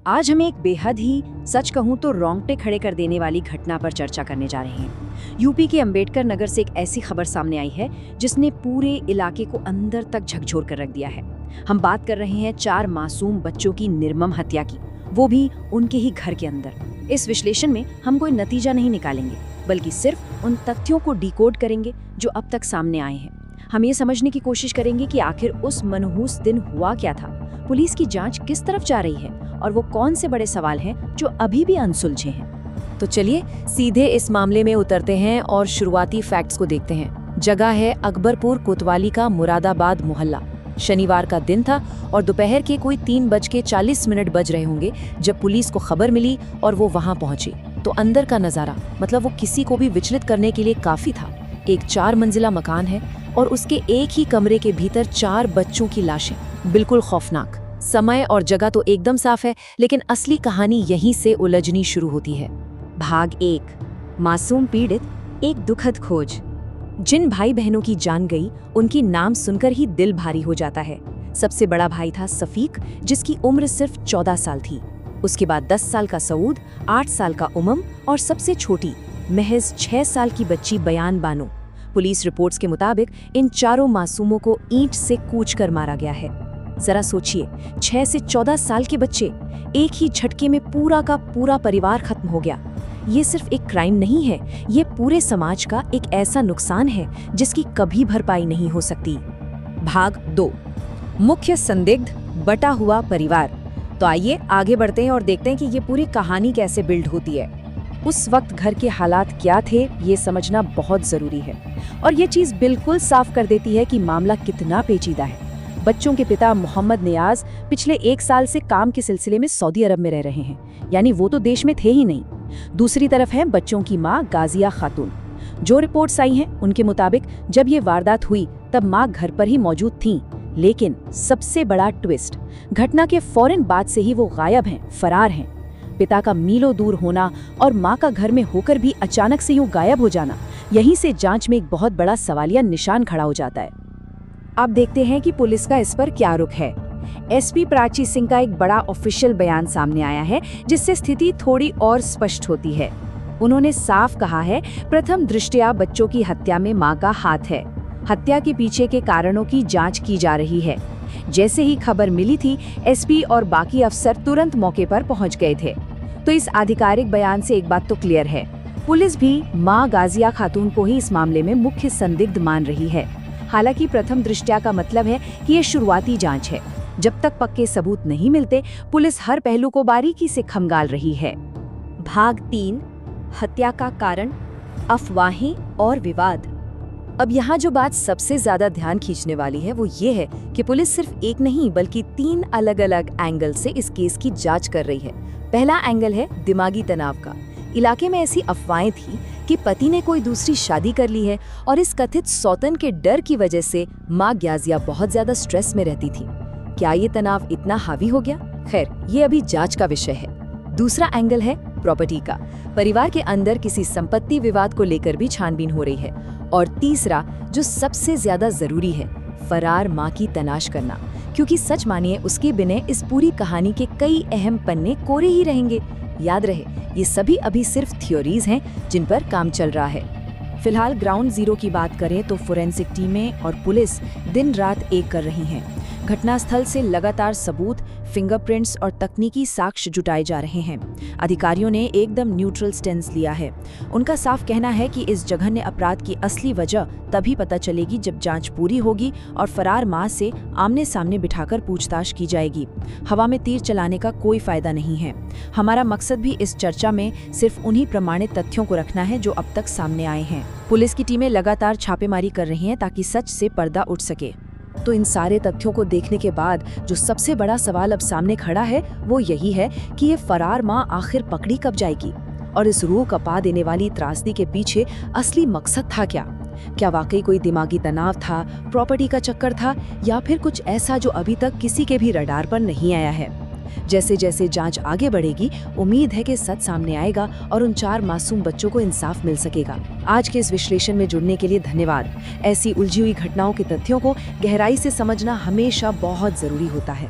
आज हम एक बेहद ही सच कहूं तो रोंगटे खड़े कर देने वाली घटना पर चर्चा करने जा रहे हैं। यूपी के अंबेडकर नगर से एक ऐसी खबर सामने आई है जिसने पूरे इलाके को अंदर तक झकझोर कर रख दिया है। हम बात कर रहे हैं 4 मासूम बच्चों की निर्मम हत्या की, वो भी उनके ही घर के अंदर। इस विश्लेषण में हम कोई नतीजा नहीं निकालेंगे, बल्कि सिर्फ उन तथ्यों को डिकोड करेंगे जो अब तक सामने आए हैं। हम ये समझने की कोशिश करेंगे कि आखिर उस मनहूस दिन हुआ क्या था, पुलिस की जांच किस तरफ जा रही है और वो कौन से बड़े सवाल हैं जो अभी भी अनसुलझे हैं। तो चलिए सीधे इस मामले में उतरते हैं और शुरुआती फैक्ट्स को देखते हैं। जगह है अकबरपुर कोतवाली का मुरादाबाद मोहल्ला। शनिवार का दिन था और दोपहर के कोई 3:40 बज रहे होंगे जब पुलिस को खबर मिली और वो वहां पहुंची। तो अंदर का नजारा मतलब वो किसी को भी विचलित करने के लिए काफी था। एक 4 मंजिला मकान है और उसके एक ही कमरे के भीतर 4 बच्चों की लाशें, बिल्कुल खौफनाक। समय और जगह तो एकदम साफ है, लेकिन असली कहानी यहीं से उलझनी शुरू होती है। भाग 1, मासूम पीड़ित, एक दुखद खोज। जिन भाई बहनों की जान गई उनकी नाम सुनकर ही दिल भारी हो जाता है। सबसे बड़ा भाई था सफीक, जिसकी उम्र सिर्फ 14 साल थी। उसके बाद 10 साल का सऊद, 8 साल का उमम और सबसे छोटी महज 6 साल की बच्ची बयान बानो। पुलिस रिपोर्ट्स के मुताबिक इन चारों मासूमों को ईंट से कूचकर मारा गया है। जरा सोचिए, 6 से 14 साल के बच्चे, एक ही झटके में पूरा का पूरा परिवार खत्म हो गया। ये सिर्फ एक क्राइम नहीं है, ये पूरे समाज का एक ऐसा नुकसान है जिसकी कभी भरपाई नहीं हो सकती। भाग 2, मुख्य संदिग्ध, बटा हुआ परिवार। तो आइए आगे बढ़ते हैं और देखते हैं कि ये पूरी कहानी कैसे बिल्ड होती है। उस वक्त घर के हालात क्या थे, ये समझना बहुत जरूरी है और ये चीज बिल्कुल साफ कर देती है कि मामला कितना पेचीदा है। बच्चों के पिता मोहम्मद नियाज पिछले 1 साल से काम के सिलसिले में सऊदी अरब में रह रहे हैं, यानी वो तो देश में थे ही नहीं। दूसरी तरफ है बच्चों की मां गाजिया खातून। जो रिपोर्ट्स आई हैं उनके मुताबिक जब ये वारदात हुई तब मां घर पर ही मौजूद थीं, लेकिन सबसे बड़ा ट्विस्ट, घटना के फौरन बाद से ही वो गायब हैं, फरार हैं। पिता का मीलों दूर होना और मां का घर में होकर भी अचानक से यूं गायब हो जाना, यहीं से जांच में एक बहुत बड़ा सवालिया निशान खड़ा हो जाता है। अब देखते हैं कि पुलिस का इस पर क्या रुख है। एसपी प्राची सिंह का एक बड़ा ऑफिशियल बयान सामने आया है जिससे स्थिति थोड़ी और स्पष्ट होती है। उन्होंने साफ कहा है, प्रथम दृष्टया बच्चों की हत्या में मां का हाथ है। हत्या के पीछे के कारणों की जांच की जा रही है। जैसे ही खबर मिली थी, एसपी और बाकी अफसर तुरंत मौके पर पहुंच गए थे। तो इस आधिकारिक बयान से एक बात तो क्लियर है, पुलिस भी मां गाजिया खातून को ही इस मामले में मुख्य संदिग्ध मान रही है। हालांकि प्रथम दृष्टया का मतलब है कि ये शुरुआती जांच है। जब तक पक्के सबूत नहीं मिलते, पुलिस हर पहलू को बारीकी से खंगाल रही है। भाग 3, हत्या का कारण, अफवाहें और विवाद। अब यहाँ जो बात सबसे ज्यादा ध्यान खींचने वाली है वो ये है कि पुलिस सिर्फ एक नहीं बल्कि 3 अलग-अलग एंगल से इस केस की जांच कर रही है। पहला एंगल है दिमागी तनाव का। इलाके में ऐसी अफवाहें थी कि पति ने कोई दूसरी शादी कर ली है और इस कथित सौतन के डर की वजह से मां गाजिया बहुत ज्यादा स्ट्रेस में रहती थी। क्या ये तनाव इतना हावी हो गया? खैर, ये अभी जांच का विषय है। दूसरा एंगल है प्रॉपर्टी का। परिवार के अंदर किसी संपत्ति विवाद को लेकर भी छानबीन हो रही है। और तीसरा, जो सबसे ज्यादा जरूरी है, फरार मां की तलाश करना, क्योंकि सच मानिए उसके बिना इस पूरी कहानी के कई अहम पन्ने कोरे ही रहेंगे। याद रहे, ये सभी अभी सिर्फ थ्योरीज हैं जिन पर काम चल रहा है। फिलहाल ग्राउंड जीरो की बात करें तो फोरेंसिक टीमें और पुलिस दिन रात एक कर रही हैं। घटनास्थल से लगातार सबूत, फिंगरप्रिंट्स और तकनीकी साक्ष्य जुटाए जा रहे हैं। अधिकारियों ने एकदम न्यूट्रल स्टेंस लिया है। उनका साफ कहना है कि इस जघन्य अपराध की असली वजह तभी पता चलेगी जब जांच पूरी होगी और फरार मां से आमने सामने बिठाकर पूछताछ की जाएगी। हवा में तीर चलाने का कोई फायदा नहीं है। हमारा मकसद भी इस चर्चा में सिर्फ उन्हीं प्रमाणित तथ्यों को रखना है जो अब तक सामने आए हैं। पुलिस की टीमें लगातार छापेमारी कर रही हैं ताकि सच से पर्दा उठ सके। तो इन सारे तथ्यों को देखने के बाद जो सबसे बड़ा सवाल अब सामने खड़ा है वो यही है कि ये फरार मां आखिर पकड़ी कब जाएगी और इस रूह कपा देने वाली त्रासदी के पीछे असली मकसद था क्या? क्या वाकई कोई दिमागी तनाव था, प्रॉपर्टी का चक्कर था, या फिर कुछ ऐसा जो अभी तक किसी के भी रडार पर नहीं आया है? जैसे जैसे जांच आगे बढ़ेगी, उम्मीद है कि सच सामने आएगा और उन 4 मासूम बच्चों को इंसाफ मिल सकेगा। आज के इस विश्लेषण में जुड़ने के लिए धन्यवाद। ऐसी उलझी हुई घटनाओं के तथ्यों को गहराई से समझना हमेशा बहुत जरूरी होता है।